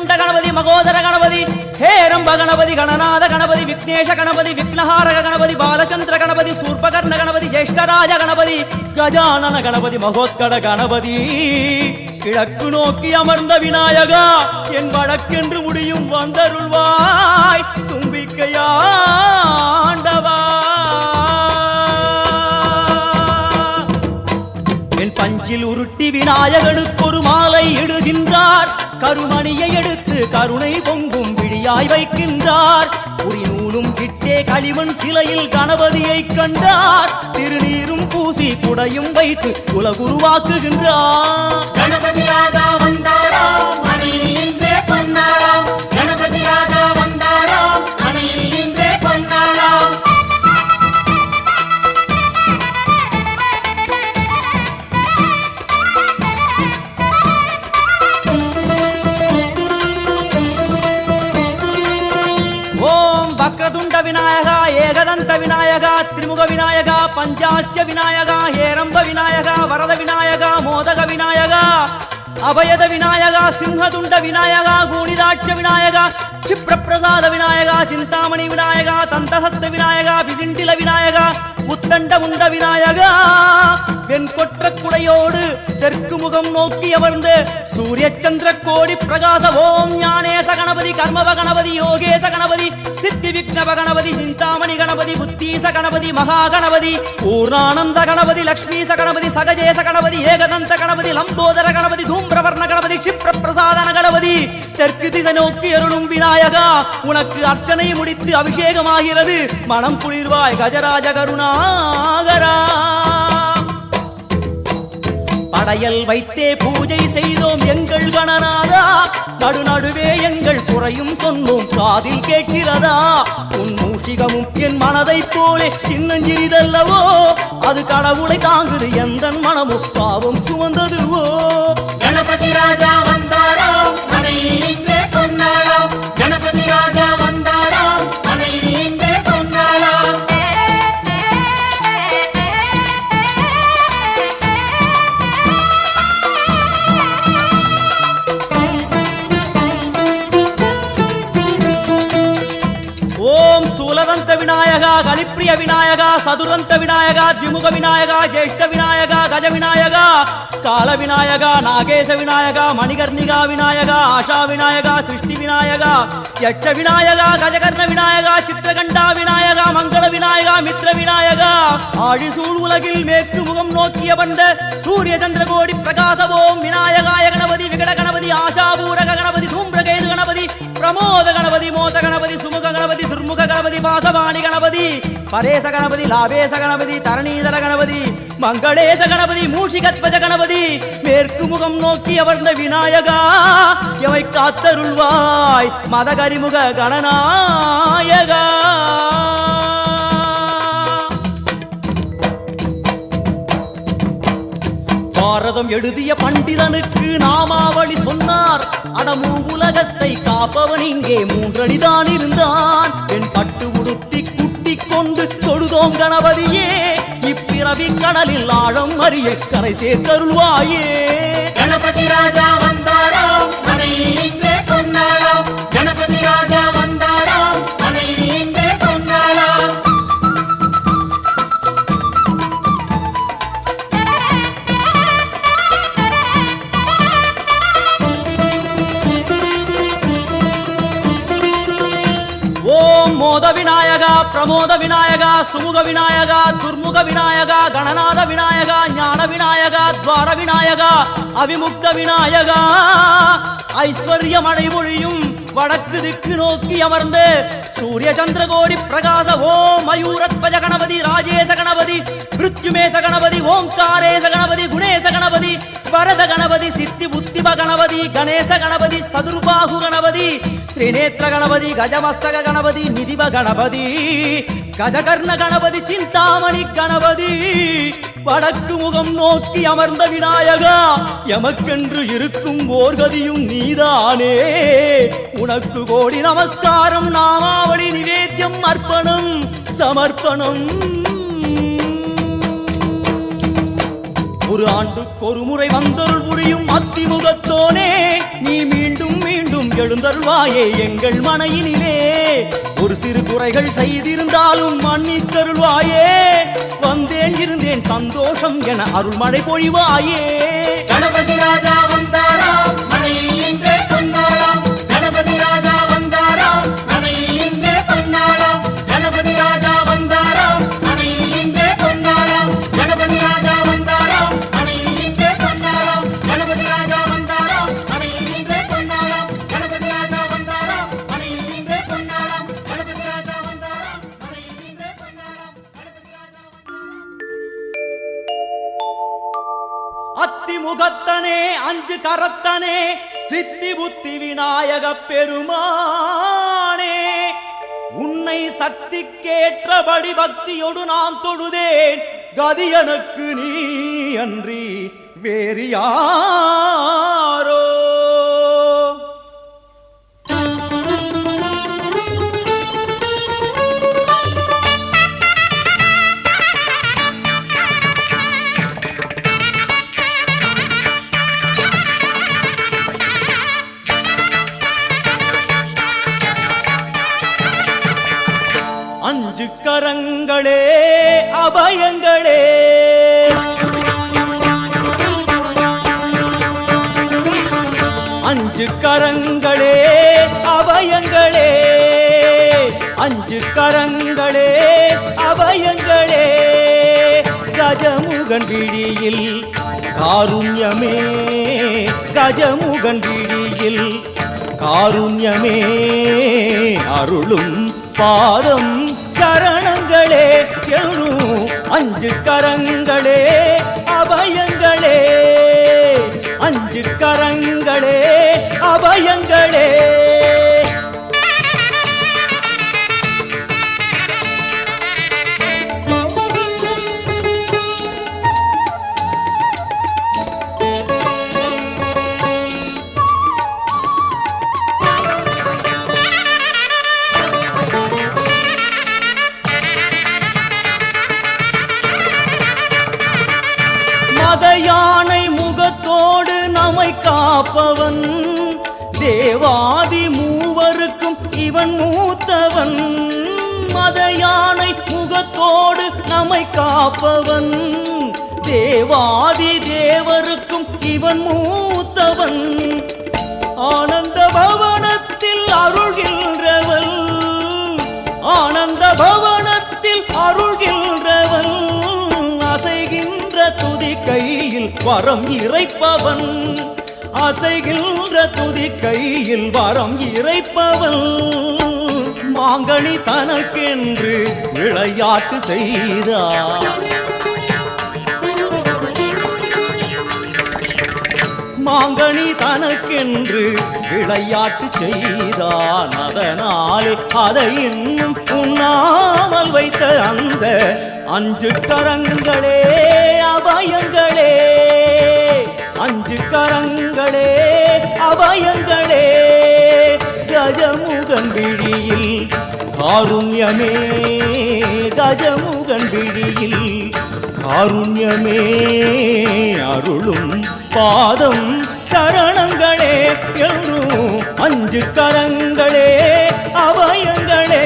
गणपति मगोदर गणपति हेरंब गणपति गणनाथ गणपति विघ्नेश गणपति विघ्नहारक गणपति बालचंद्र गणपति सूर्पकर्ण गणपति ज्येष्ठराज गणपति गजानन गणपति महोत्कट गणपति கிழக்கு நோக்கி அமர்ந்த விநாயகா என் வடக்கென்று முடியும் வந்தருள்வாய் தும்பிக்கையாண்டவா என் பஞ்சில் உருட்டி விநாயகனுக்கு ஒரு மாலை இடுகின்றார் கருமணியை எடுத்து கருணை பொங்கும் விழியாய் வைக்கின்றார் உரி நூலும் கிட்டே களிமண் சிலையில் கணபதியை கண்டார் திருநீரும் பூசி குடையும் வைத்து குலகுருவாக்குகின்றார் கணபதி ராஜா வந்தாரோ மணியில் இன்றே பொன்னாளாம் கணபதி ராஜா வந்தாரோ மணியில் இன்றே பொன்னாளாம் ஓம் வக்ரதுண்ட விநாயகா ஏகதந்த விநாயகா திரிமுக விநாயகா பஞ்சாஸ்ய விநாயகா ஹேரம்ப விநாயகா வரத விநாயகா மோதக விநாயகா அபயத விநாயகா சிம்ஹதுண்ட விநாயகா கூணிதாட்ச விநாயகா क्षिप्रप्रसाद विनायका चिंतामणि विनायका तंतहस्त विनायका विसिंटिल विनायका உத்தண்ட முண்ட விநாயகா வெண்கொற்ற குடையோடு தெற்கு முகம் நோக்கி அமர்ந்து சூரிய சந்திர கோடி பிரகாச ஓம் ஞானேச கணபதி கர்மவ கணபதி யோகேச கணபதி சித்தி விக்னவ கணபதி சிந்தாமணி கணபதி புத்தீச கணபதி மகா கணபதி பூர்ணானந்த கணபதி லக்ஷ்மீச கணபதி சகஜேச கணபதி ஏகதந்த கணபதி லம்போதர கணபதி தூம்பிரவர்ண கணபதி क्षिप्र பிரசாதன கணபதி தெற்கு திசை நோக்கி அருளும் விநாயகா உனக்கு அர்ச்சனை முடித்து அபிஷேகமாகிறது மனம் குளிர்வாய் கஜராஜ கருணா படையல் வைத்தே பூஜை செய்தோம் எங்கள் கணநாதா நடுநடுவே எங்கள் குறையும் சொன்னோம் காதில் கேட்கிறதா உன் மூஷிகமும் என் மனதை போலே சின்னஞ்சிறிதல்லவோ அது கடவுளை தாங்குது எந்த மனமும் பாவம் சுமந்ததுவோ கணபதி ராஜா வந்தாரோ மணியில் இன்றே பொன்னாளாம் கணபதி ராஜா வந்தாரோ மணியில் இன்றே பொன்னாளாம் ஓம் ஸ்தூலதந்த விநாயகா கலிப்பிரிய விநாயகா சதுரந்த விநாயகா திமுக விநாயகா ஜேஷ்ட விநாயகா கஜ விநாயகா கால விநாயகா நாகேச விநாயகா மணிகர்ணிகா விநாயகா ஆஷா விநாயகா சிருஷ்டி விநாயகா யட்ச விநாயகா கஜகர்ண விநாயகா சித்திரகண்டா விநாயகா மங்கள விநாயகா மித்ர விநாயகா ஆழிசூழ் உலகில் மேற்கு முகம் நோக்கிய வந்த சூரிய சந்திரகோடி பிரகாச ஓம் விநாயகாய கணபதி விகட கணபதி ஆஷாபூரக கணபதி தூம்பிரகேது கணபதி பிரமோத கணபதி மோத கணபதி சுமுக கணபதி துர்முக கணபதி வாசவாணி கணபதி பரேச கணபதி லாபேச கணபதி தரணீதர கணபதி மங்களேச கணபதி மூஷிகத்வஜ கணபதி மேற்கு முகம் நோக்கி அமர்ந்த விநாயகா எவை காத்தருள்வாய் மதகரிமுக கணநாயகா பாரதம் எழுதிய பண்டிதனுக்கு நாமாவளி சொன்னார் அடமூ உலகத்தை காப்பவன் இங்கே மூன்றடிதான் இருந்தான் என் பட்டு உடுத்தி குட்டிக் கொண்டு தொழுதோம் கணபதியே இப்பிறவி கடலில் ஆழம் அறிய கரை சேர்த்தருள்வாயே கணபதி ராஜா வந்தாரோ மணியில் இன்றே பொன்னாளாம் கணபதி ராஜா வந்தாரோ மணியில் இன்றே பொன்னாளாம் ஓம் மோத விநாயகா பிரமோத விநாயகா சுமுக விநாயகா துர்முக விநாயகா கணநாத விநாயகா ஞான விநாயகா துவார விநாயகா அவிமுக்த விநாயகா ஐஸ்வர்ய மழை பொழியும் வடக்கு திக்கு நோக்கி அமர்ந்து சூரிய சந்திரகோடி பிரகாச ஓம் மயூரத்வஜ கணபதி ராஜேச கணபதி மிருத்யுமேச கணபதி ஓங்காரேச கணபதி குணேச கணபதி வரத கணபதி சித்தி புத்திப கணபதி கணேச கணபதி சதுர்பாகு கணபதி திரிநேத்திர கணபதி கஜமஸ்தக கணபதி நிதிப கணபதி கஜகர்ண கணபதி சிந்தாமணி கணபதி வடக்கு முகம் நோக்கி அமர்ந்த விநாயகா எமக்கென்று இருக்கும் ஓர்கதியும் நீதானே உனக்கு கோடி நமஸ்காரம் நாமாவளி நிவேத்தியம் அர்ப்பணம் சமர்ப்பணம் ஒரு ஆண்டுக்கு ஒரு முறை வந்தருள் புரியும் அத்திமுகத்தோனே நீ மீண்டும் மீண்டும் எழுந்தருள்வாயே எங்கள் மனையினிலே. ஒரு சிறு குறைகள் செய்திருந்தாலும் மன்னித்தருள்வாயே. வந்தேன் இருந்தேன் சந்தோஷம் என அருள்மழை பொழிவாயே. கணபதி ராஜா வந்தாராம் மனையில் இன்றே பொன்னாளாம். கணபதி ராஜா வந்தாராம் மனையில் இன்றே பொன்னாளாம். கணபதி ராஜா வந்தாராம் மனையில் இன்றே பொன்னாளாம். கணபதி ராஜா வந்தாராம் மனையில் இன்றே பொன்னாளாம். கணபதி ராஜா வந்தாராம் மனையில் இன்றே பொன்னாளாம். கணபதி ராஜா வந்தாராம் மனையில் இன்றே பொன்னாளாம். கணபதி ராஜா வந்தாராம் மனையில் இன்றே பொன்னாளாம். கணபதி ராஜா அத்திமுகத்தனே அஞ்சு கரத்தனே சித்தி புத்தி விநாயக பெருமானே, உன்னை சக்திக்கேற்றபடி பக்தியோடு நான் தொழுதேன். கதி எனக்கு நீ அன்றி வேறு யாரோ. அஞ்சு கரங்களே அபயங்களே, அஞ்சு கரங்களே அபயங்களே, அஞ்சு கரங்களே அபயங்களே. கஜமுகன் விழியில் காருண்யமே, கஜமுகன் விழியில் காருண்யமே. அருளும் பாதம் சரணங்களே எழும் அஞ்சு கரங்களே அபயங்களே, அஞ்சு கரங்களே அபயங்களே. யானை முகத்தோடு நம்மை காப்பவன், தேவாதி மூவருக்கும் இவன் மூத்தவன். மத யானை முகத்தோடு நம்மை காப்பவன், தேவாதி தேவருக்கும் இவன் மூத்தவன். ஆனந்த பவனத்தில் அருள்கின்றவன், ஆனந்த பவனத்தில் அருள்கின்றவன். அசைகின்ற துதி கையில் வரம் இறைப்பவன், அசைகின்ற துதி கையில் வரம் இறைப்பவன். மாங்கனி தனக்கென்று விளையாட்டு செய்தார், மாங்கனி தனக்கென்று விளையாட்டு செய்தான். அதனாலே அதை இன்னும் உண்ணாமல் வைத்த அந்த அஞ்சு கரங்களே அபயங்களே, அஞ்சு கரங்களே அபயங்களே. கஜமுகன் விழியில் காருண்யமே, கஜமுகன் விழியில் காருண்யமே. அருளும் பாதம் சரணங்களே என்றும் அஞ்சு கரங்களே அபயங்களே.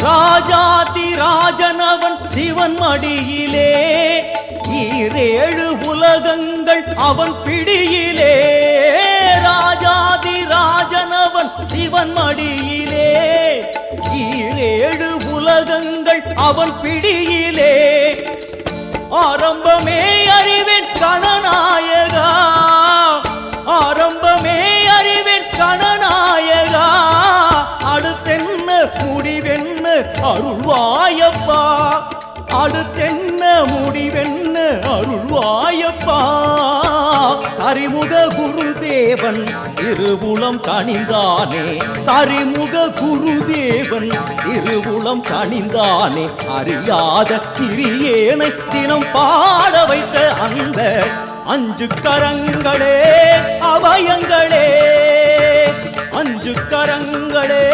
ராஜாதி ராஜனவன் சிவன் மடியிலே, ஈரேழு உலகங்கள் அவன் பிடியிலே. ராஜாதி ராஜனவன் சிவன் மடியிலே, ஈரேழு உலகங்கள் அவன் பிடியிலே. ஆரம்பமே அறிவேன் கணநாயகா, ஆரம்பமே அறிவேன் கணநாயகா. அடுத்தென்ன முடிவென்ன அருள்வாயப்பா, அடுத்தென்ன முடிவென்ன அருள்வாயப்பா கரிமுக குருதேவன் திருவுளம் கனிந்தானே கரிமுக குருதேவன் திருவுளம் கனிந்தானே அறியாத சிறியேனை தினம் பாட வைத்த அந்த அஞ்சு கரங்களே அபயங்களே அஞ்சு கரங்களே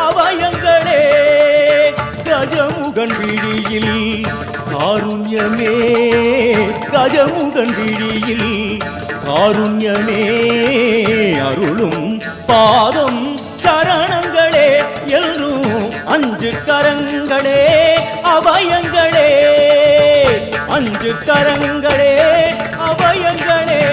அபயங்களே கஜமுகன் விழியில் காருண்யமே கஜமுகன் விழியில் காருண்யமே அருளும் பாதம் சரணங்களே எல்லும் அஞ்சு கரங்களே அபயங்களே அஞ்சு கரங்களே அபயங்களே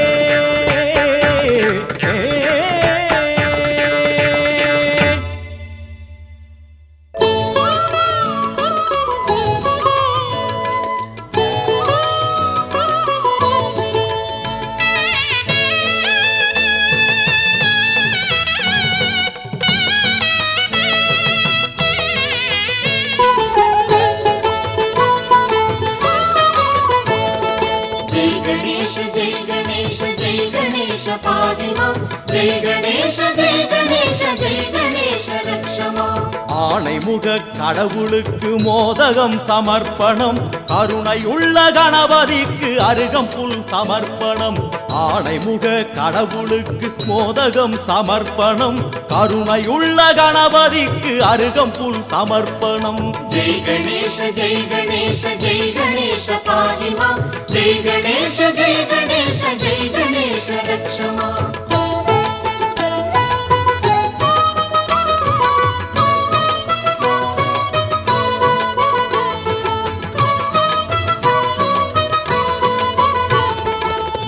ஆணைமுக கடவுளுக்கு மோதகம் சமர்ப்பணம் கருணையுள்ள கணபதிக்கு அருகம்புல் சமர்ப்பணம் ஆணைமுக கடவுளுக்கு மோதகம் சமர்ப்பணம் கருணையுள்ள கணபதிக்கு அருகம்புல் சமர்ப்பணம் ஜெய் கணேஷ ஜெய் கணேஷ ஜெய் கணேஷ பாதிமா ஜெய் கணேஷ ஜெய் கணேஷ ஜெய் கணேஷ ரக்ஷமா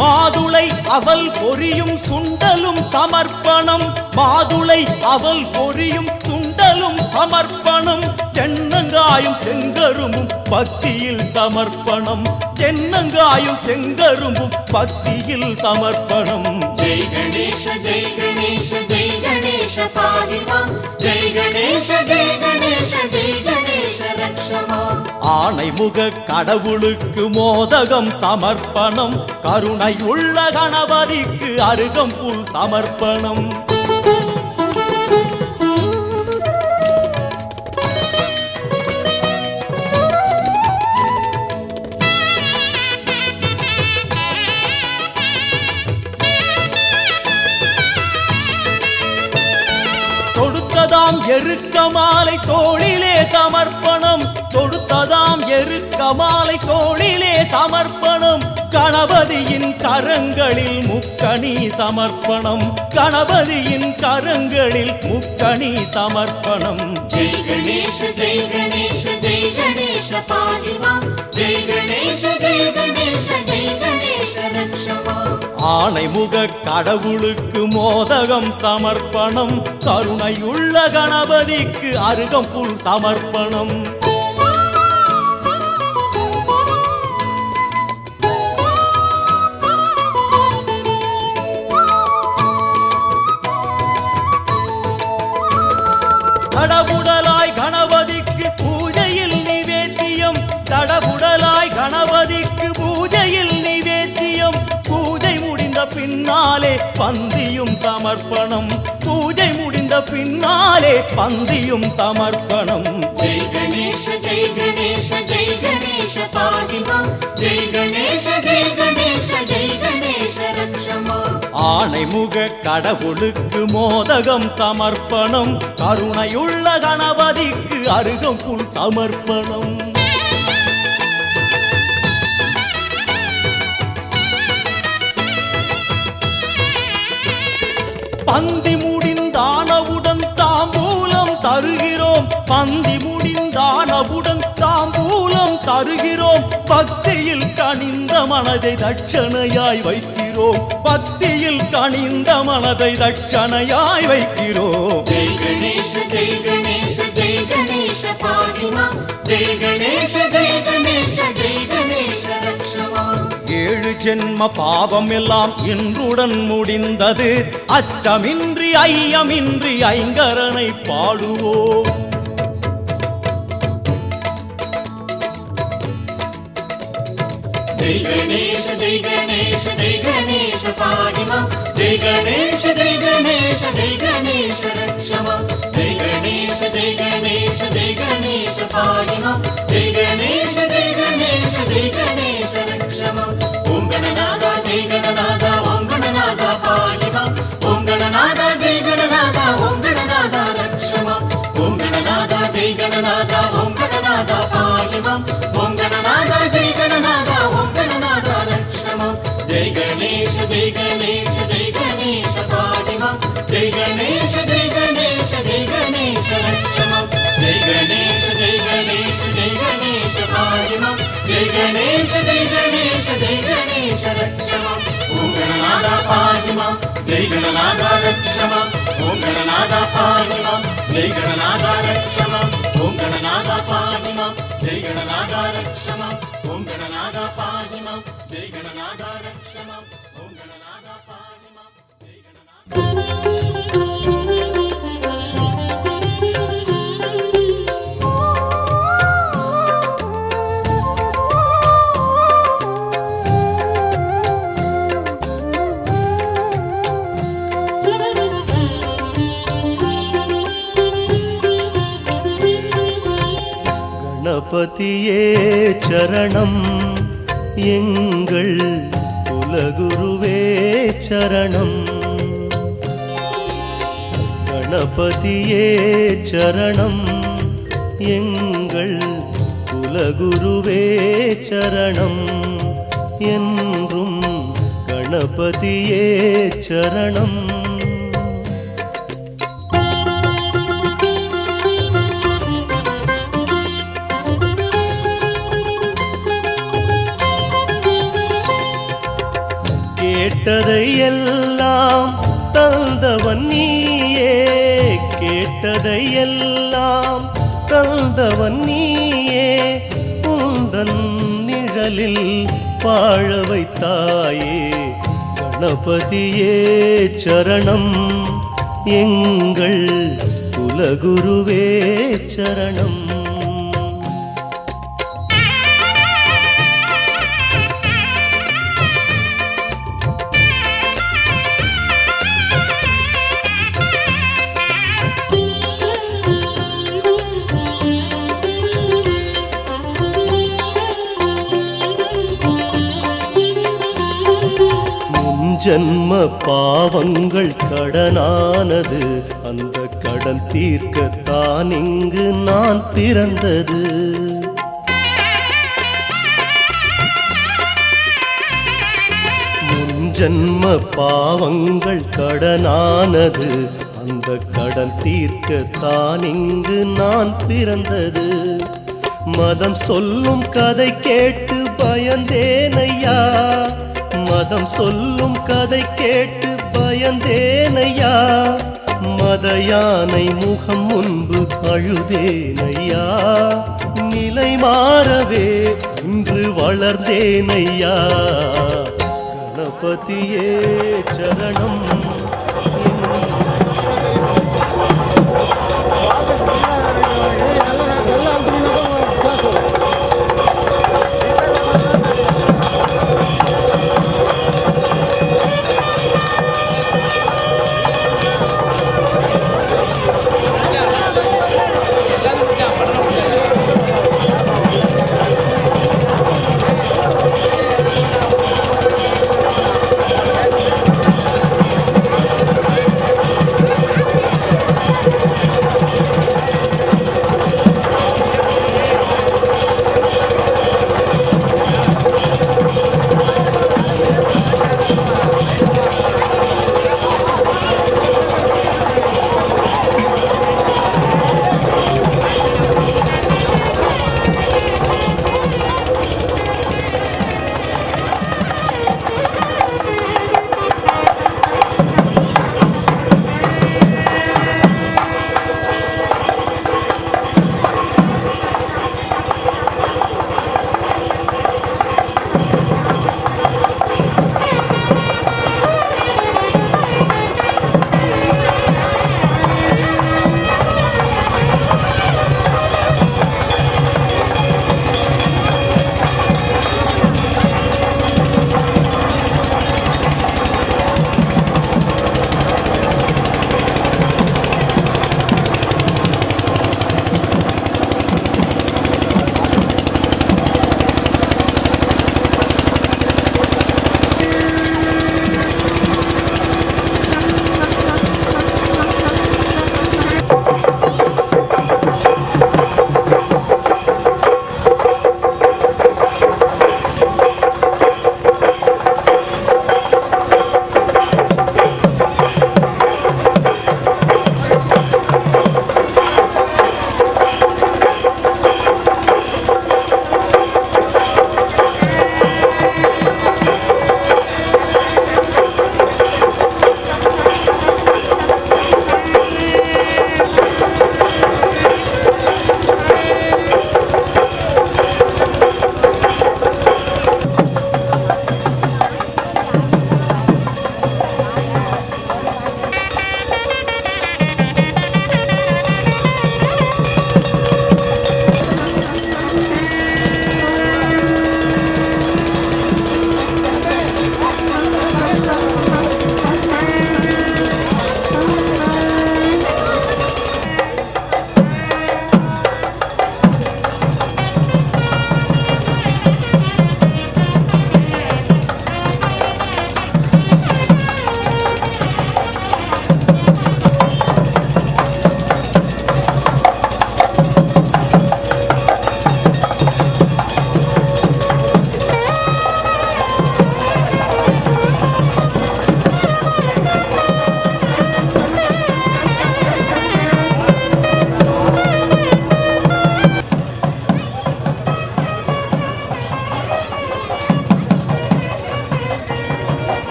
மாதுளை அவல் பொரியும் சுண்டலும் சமர்ப்பணம் மாதுளை அவல் பொரியும் சுண்டலும் சமர்ப்பணம் தென்னங்காயும் செங்கரும்பும் பக்தியில் சமர்ப்பணம் தென்னங்காயும் செங்கரும்பும் பக்தியில் சமர்ப்பணம் ஜெய் கணேஷ ஜெய் கணேஷ ஜெய் கணேஷ பாதிமா ஜெய் கணேஷ ஜெய் கணேஷ ஜெய் கணேஷ ரக்ஷமா ஆணைமுக கடவுளுக்கு மோதகம் சமர்ப்பணம் கருணையுள்ள கணபதிக்கு அருகம்புல் சமர்ப்பணம் தொடுத்ததாம் எருக்க மாலை தோளிலே சமர்ப்பணம் தொடுத்ததாம் எருக்க மாலை தோளிலே சமர்ப்பணம் கணபதியின் கரங்களில் முக்கணி சமர்ப்பணம் கணபதியின் கரங்களில் முக்கணி சமர்ப்பணம் ஜெய் கணேஷ ஜெய் கணேஷ ஜெய் கணேஷ பாதிமா ஜெய் கணேஷ ஜெய் கணேஷ ஜெய் கணேஷ ரக்ஷமா ஆணைமுக கடவுளுக்கு மோதகம் சமர்ப்பணம் கருணையுள்ள கணபதிக்கு அருகம்புல் சமர்ப்பணம் தடபுடலாய் கணபதிக்கு பூஜையில் நிவேத்தியம் தடபுடலாய் கணபதிக்கு பூஜையில் நிவேத்தியம் பூஜை முடிந்த பின்னாலே பந்தியும் சமர்ப்பணம் பூஜை முடிந்த பின்னாலே பந்தியும் சமர்ப்பணம் ஜெய் கணேஷ ஜெய் கணேஷ ஜெய் கணேஷ பாதிமா ஜெய் கணேஷ ஜெய் கணேஷ ஜெய் கணேஷ ரக்ஷமா ஆணைமுக கடவுளுக்கு மோதகம் சமர்ப்பணம் கருணையுள்ள கணபதிக்கு அருகம்புல் சமர்ப்பணம் பந்தி முடிந்தானவுடன் தாம்பூலம் தருகிறோம் பந்தி முடிந்தானவுடன் தாம்பூலம் தருகிறோம் பக்தியில் கனிந்த மனதை தட்சணையாய் வைக்கிறோம் பக்தியில் கனிந்த மனதை தட்சணையாய் வைக்கிறோம் ஜெய் கணேஷ ஜெய் கணேஷ ஜெய் கணேஷ பாதிமா ஜெய் கணேஷ ஜெய் கணேஷ ஜெய் கணேஷ ரக்ஷமா ஏழு ஜென்ம பாவம் எல்லாம் இன்றுடன் முடிந்தது அச்சமின்றி ஐயமின்றி ஐங்கரனை பாடுவோம் जय गणेश जय गणेश जय गणेश पाहि मां जय गणेश जय गणेश जय गणेश रक्ष मां जय गणेश जय गणेश जय गणेश पाहि मां जय गणेश जय गणेश जय गणेश रक्ष मां ओम गणनादा जय गणनादा ओम गणनादा पाहि मां ओम गणनादा जय गणनादा ओम गणनादा रक्ष मां ओम गणनादा जय गणनादा ओम गणनादा पाहि मां ओम गणनादा जय गणनादा ओम गणनादा रक्ष मां जय गणेश जय गणेश जय गणेश पाहि मां जय गणेश जय गणेश जय गणेश रक्ष मां जय गणेश जय गणेश जय गणेश पाहि मां जय गणेश जय गणेश जय गणेश रक्ष मां ओम गणनादा पाहि मां जय गणनादा रक्ष मां ओम गणनादा पाहि मां जय गणनादा रक्ष मां ओम गणनादा पाहि मां जय गणनादा रक्ष मां ओम गणनादा पाहि मां जय गणनादा रक्ष मां ओम गणनादा पाहि मां जय கணபதியே சரணம் எங்கள் குலகுருவே சரணம் கணபதியே சரணம் எங்கள் குலகுருவே சரணம் என்றும் கணபதியே சரணம் கேட்டதையெல்லாம் தந்தவன் நீயே கேட்டதையெல்லாம் தந்தவன் நீயே உந்தன் நிழலில் வாழ வைத்தாயே கணபதியே சரணம் எங்கள் குலகுருவே சரணம் ஜன்ம பாவங்கள் கடனானது அந்த கடன் தீர்க்கத்தான் இங்கு நான் பிறந்தது முன்ஜன்ம பாவங்கள் கடனானது அந்த கடன் தீர்க்கத்தான் இங்கு நான் பிறந்தது மதம் சொல்லும் கதை கேட்டு பயந்தேனையா மதம் சொல்லும் கதை கேட்டு பயந்தேனையா மத யானை முகம் முன்பு அழுதேனையா நிலை மாறவே இன்று வளர்ந்தேனையா கணபதியே சரணம்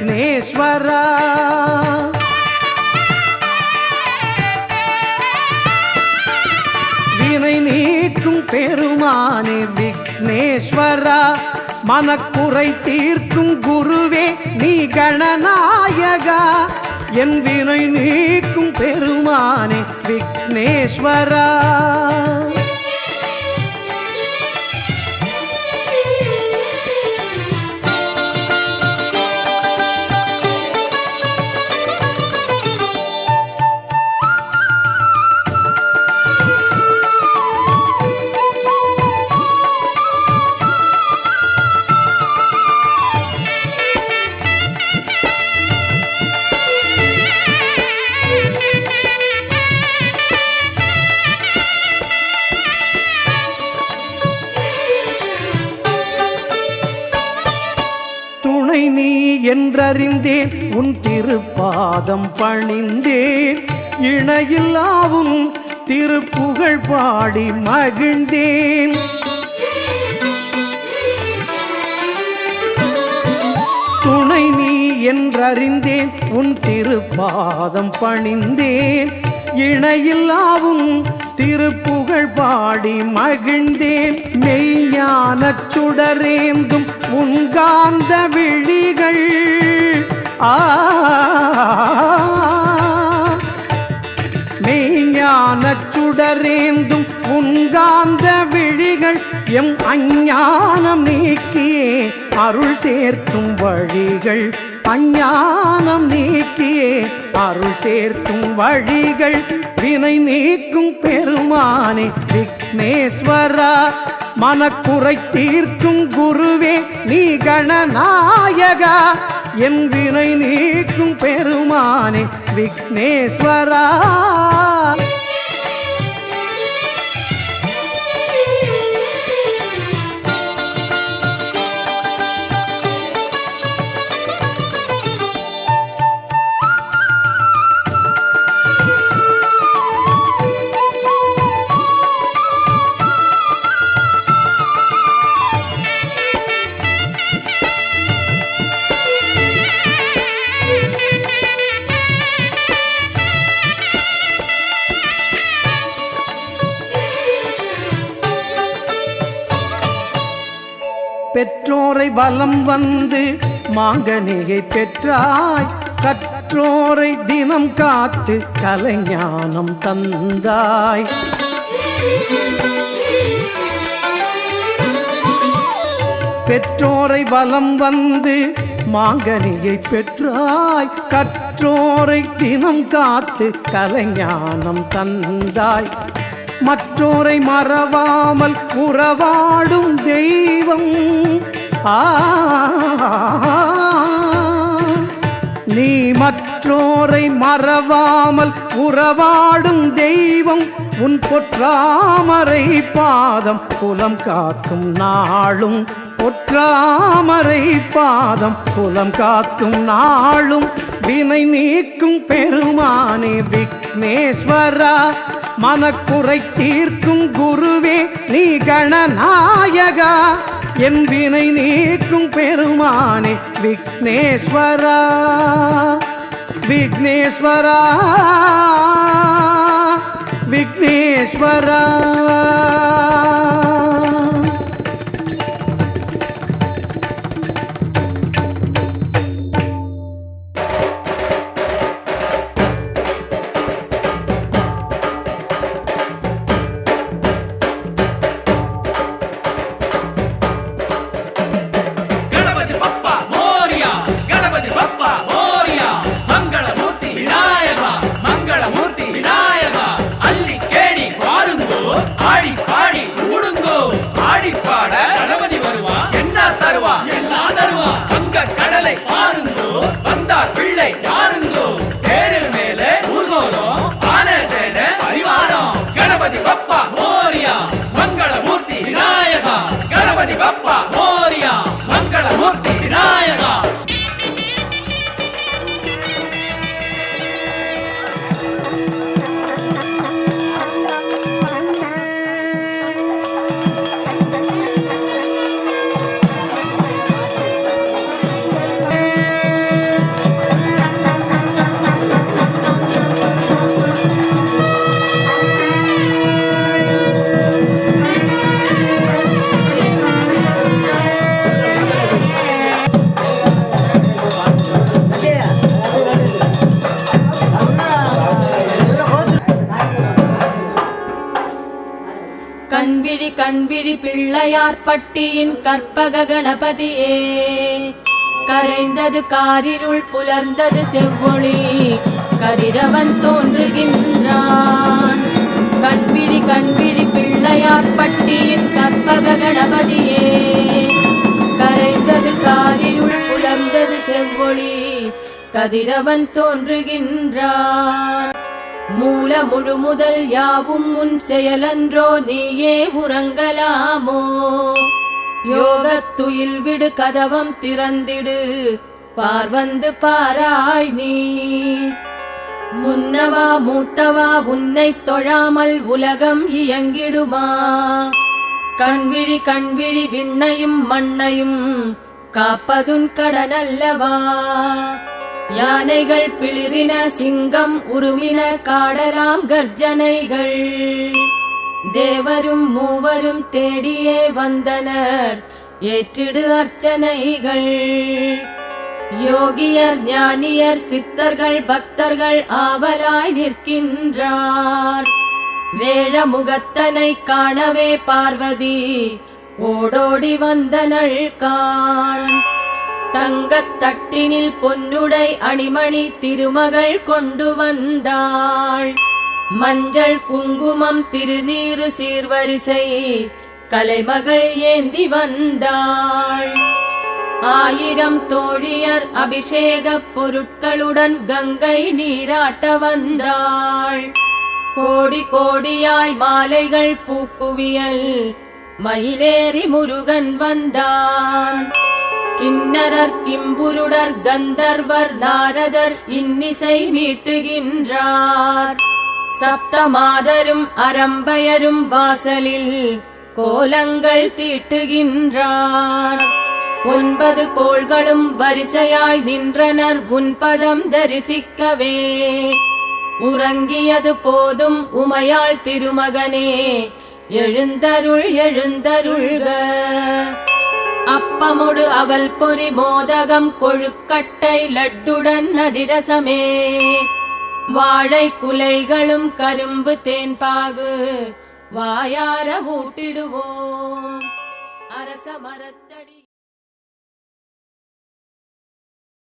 விக்னேஸ்வரா. வினை நீக்கும் பெருமானே விக்னேஸ்வரா, மனக்குறை தீர்க்கும் குருவே நீ கணநாயகா. என் வினை நீக்கும் பெருமானே விக்னேஸ்வரா. நீ என்றறிந்தேன் உன் திருப்பாதம் பணிந்தேன், இணையில்லாவும் திருப்புகழ் பாடி மகிழ்ந்தேன். துணை நீ என்றறிந்தேன் உன் திருப்பாதம் பணிந்தேன், இணையில்லாவும் திருப்புகழ் பாடி மகிழ்ந்தேன். மெய்ஞானச் சுடரேந்தும் உன்காந்த விழிகள் மெய்ஞானச் சுடரேந்தும் உன்காந்த விழிகள் எம் அஞ்ஞானம் நீக்கியே அருள் சேர்க்கும் வழிகள். அஞ்ஞானம் நீக்கியே அருள் சேர்க்கும் வழிகள். வினை நீக்கும் பெருமானே விக்னேஸ்வரா, மனக்குறை தீர்க்கும் குருவே நீ கணநாயகா. என் வினை நீக்கும் பெருமானே விக்னேஸ்வரா. பெற்றோரை வலம் வந்து மாங்கனியை பெற்றாய், கற்றோரை தினம் காத்து கலைஞானம் தந்தாய். பெற்றோரை வலம் வந்து மாங்கனியை பெற்றாய், கற்றோரை தினம் காத்து கலைஞானம் தந்தாய். மற்றோரை மறவாமல் உறவாடும் தெய்வம் நீ மற்றோரை மறவாமல் உறவாடும் தெய்வம். உன் பொற்றாமரை பாதம் புலம் காக்கும் நாளும், பொற்றாமரை பாதம் புலம் காக்கும் நாளும். வினை நீக்கும் பெருமானே விக்னேஸ்வரா, மனக்குறை தீர்க்கும் குருவே நீ கணநாயகா. என் வினை நீக்கும் பெருமானே விக்னேஸ்வரா. விக்னேஸ்வரா விக்னேஸ்வரா. ಮಂಗಳಮೂರ್ತಿ ವಿನಾಯಕ ಅಲ್ಲಿ ಕೇಳಿ ಬಾರುಂದು கண்விழி பிள்ளையார்பட்டியின் கற்பக கணபதியே கரைந்தது காரிருள் புலர்ந்தது செவ்வொளி கதிரவன் தோன்றுகின்றான் கண்விழி பிள்ளையார்பட்டியின் கற்பக கணபதியே கரைந்தது காரிருள் புலர்ந்தது செவ்வொளி கதிரவன் தோன்றுகின்றான் மூல முழு முதல் யாவும் உன் செயலன்றோ நீயே உறங்கலாமோ யோகத்துயில் விடு கதவம் திறந்திடு பார்வந்து பாராய் நீ முன்னவா மூத்தவா உன்னை தொழாமல் உலகம் இயங்கிடுமா கண்விழி விண்ணையும் மண்ணையும் காப்பதுன் கடனல்லவா யானைகள் பிளிரின சிங்கம் உருமின காடலாம் கர்ஜனைகள் தேவரும் மூவரும் தேடியே வந்தனர் ஏற்றிடு அர்ச்சனைகள் யோகியர் ஞானியர் சித்தர்கள் பக்தர்கள் ஆவலாய் நிற்கின்றார் வேழமுகத்தனை காணவே பார்வதி ஓடோடி வந்தனள் காண் தங்கத் தட்டினில் பொன்னுடை அணிமணி திருமகள் கொண்டு வந்தாள் மஞ்சள் குங்குமம் திருநீறு சீர்வரிசை கலைமகள் ஏந்தி வந்தாள் 1000 தோழியர் அபிஷேக பொருட்களுடன் கங்கை நீராட்ட வந்தாள் கோடி கோடியாய் மாலைகள் பூக்குவியல் மயிலேறி முருகன் வந்தான் கிண்ணரர் கிம்புருடர் கந்தர்வர் நாரதர் இன்னிசை மீட்டுகின்றார் சப்தமாதரும் அரம்பயரும் வாசலில் கோலங்கள் தீட்டுகின்றார் 9 கோள்களும் வரிசையாய் நின்றனர் உன்பதம் தரிசிக்கவே உறங்கியது போதும் உமையாள் திருமகனே எழுந்தருள்க அப்பமுடு அவல் பொறி மோதகம் கொழுக்கட்டை லட்டுடன் அதிரசமே வாழை குலைகளும் கரும்பு தேன்பாகு வாயார ஊட்டிடுவோம் அரச மரத்தடி